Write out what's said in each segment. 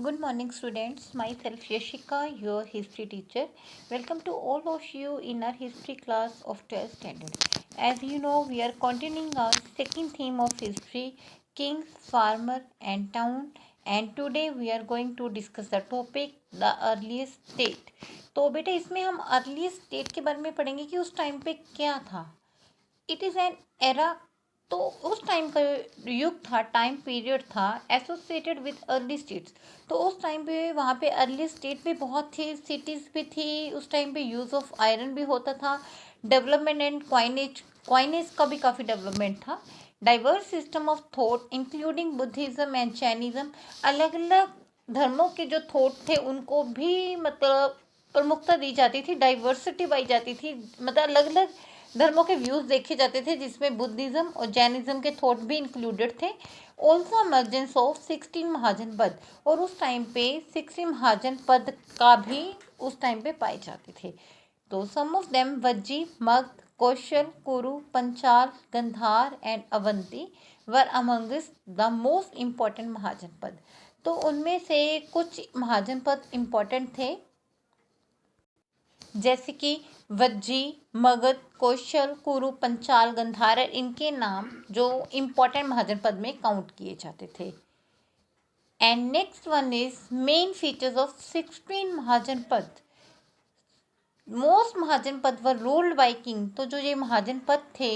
Good morning, students. Myself Yashika, your history teacher. Welcome to all of you in our history class of 12th standard. As you know, we are continuing our second theme of history, kings, farmer, and town. And today we are going to discuss the topic, the earliest state. तो बेटा इसमें हम earliest state के बारे में पढ़ेंगे कि उस टाइम पे क्या था. It is an era. तो उस टाइम का युग था, टाइम पीरियड था एसोसिएटेड विद अर्ली स्टेट्स. तो उस टाइम पे वहाँ पे अर्ली स्टेट भी बहुत थी, सिटीज़ भी थी. उस टाइम पे यूज़ ऑफ आयरन भी होता था. डेवलपमेंट एंड क्वाइनेज का भी काफ़ी डेवलपमेंट था. Diverse system of thought including Buddhism and Jainism. अलग अलग धर्मों के जो थॉट थे उनको भी मतलब प्रमुखता दी जाती थी, डाइवर्सिटी पाई जाती थी. मतलब अलग अलग धर्मों के व्यूज देखे जाते थे जिसमें बुद्धिज्म और जैनिज्म के थॉट भी इंक्लूडेड थे. ऑल्सो इमर्जेंस ऑफ 16 महाजन पद. और उस टाइम पे 16 महाजन पद का भी उस टाइम पे पाए जाते थे. तो some of them Vajji, Magadha, Kosala, Kuru, Panchala, Gandhara and Avanti were amongst the most important Mahajanapada. तो उनमें से कुछ महाजन पद इम्पॉर्टेंट थे जैसे कि वज्जी, मगध, कौशल, कुरु, पंचाल, गंधार. इनके नाम जो इम्पोर्टेंट महाजन पद में काउंट किए जाते थे. And next one is main features of 16 महाजन पद. मोस्ट महाजन पद वर रूल्ड बाय किंग. तो जो ये महाजन पद थे,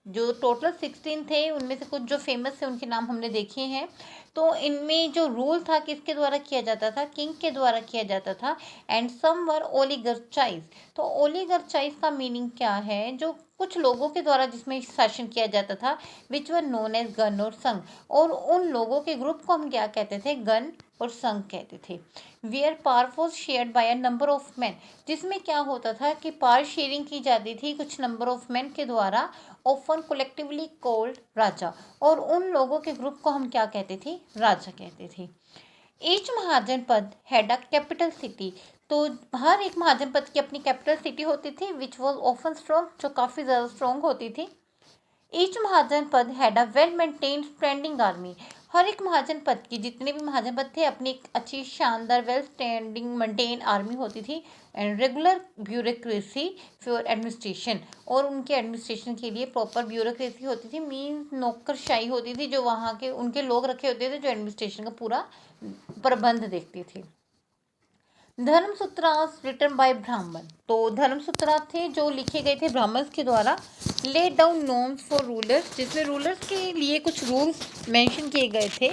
जो टोटल 16 थे, उनमें से कुछ जो फेमस थे उनके नाम हमने देखे हैं. तो इनमें जो रूल था किसके द्वारा किया जाता था, किंग के द्वारा किया जाता था. एंड सम वर ओलिगर्चाइज. तो ओलिगर्चाइज का मीनिंग क्या है, जो कुछ लोगों के द्वारा जिसमें शासन किया जाता था, विच वर नोन एज गण और संघ. और उन लोगों के ग्रुप को हम क्या कहते थे, गण और संघ कहते थे. Where power was shared by a number of man. जिसमें क्या होता था कि पावर शेयरिंग की जाती थी कुछ नंबर ऑफ मैन के द्वारा, ऑफन कोलेक्टिवली कॉल्ड राजा. और उन लोगों के ग्रुप को हम क्या कहते थे, राजा कहते थे. Each Mahajanapada had a capital city. तो हर एक महाजन पद की अपनी कैपिटल सिटी होती थी विच वॉज ऑफन स्ट्रॉन्ग, जो काफ़ी ज़्यादा स्ट्रॉन्ग होती थी. Each Mahajanapada had a well maintained standing army. हर एक महाजन पद की, जितने भी महाजन पद थे, अपनी एक अच्छी शानदार वेल स्टैंडिंग मेंटेन आर्मी होती थी. And regular bureaucracy for administration. और उनके एडमिनिस्ट्रेशन के लिए प्रॉपर ब्यूरोक्रेसी होती थी, मीन्स नौकरशाही होती थी, जो वहाँ के उनके लोग रखे होते थे जो एडमिनिस्ट्रेशन का पूरा प्रबंध देखते थे. धर्मसूत्रास रिटन बाय ब्राह्मण. तो धर्मसूत्रा थे जो लिखे गए थे ब्राह्मण्स के द्वारा. Laid down norms for rulers, जिसमें रूलर्स के लिए कुछ रूल्स मेंशन किए गए थे.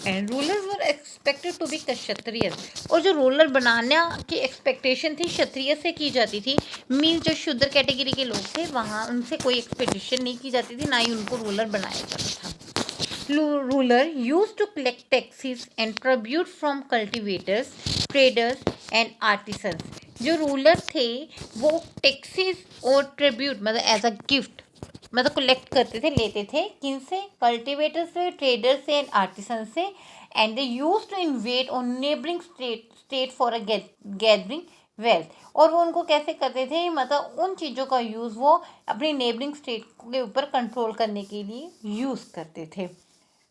And rulers were expected to be Kshatriya. और जो रूलर बनाने की एक्सपेक्टेशन थी क्षत्रिय से की जाती थी. मीन्स जो शूद्र कैटेगरी के लोग थे वहाँ उनसे कोई एक्सपेक्टेशन नहीं की जाती थी, ना ही उनको रूलर बनाया जाता था. Ruler used to collect taxes and tribute from cultivators, traders and artisans. जो रूलर थे वो टैक्सेस और ट्रिब्यूट मतलब एज अ गिफ्ट मतलब कलेक्ट करते थे, लेते थे. किन से, कल्टिवेटर से, ट्रेडर से एंड आर्टिसन से. And they use to invade on neighbouring state for a gathering wealth. और वो उनको कैसे करते थे, मतलब उन चीज़ों का यूज़ वो अपनी नेबरिंग स्टेट के ऊपर कंट्रोल करने के लिए यूज़ करते थे.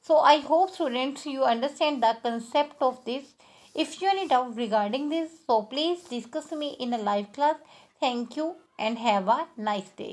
So I hope students you understand the concept of this. If you have any doubt regarding this, so please discuss me in a live class. Thank you and have a nice day.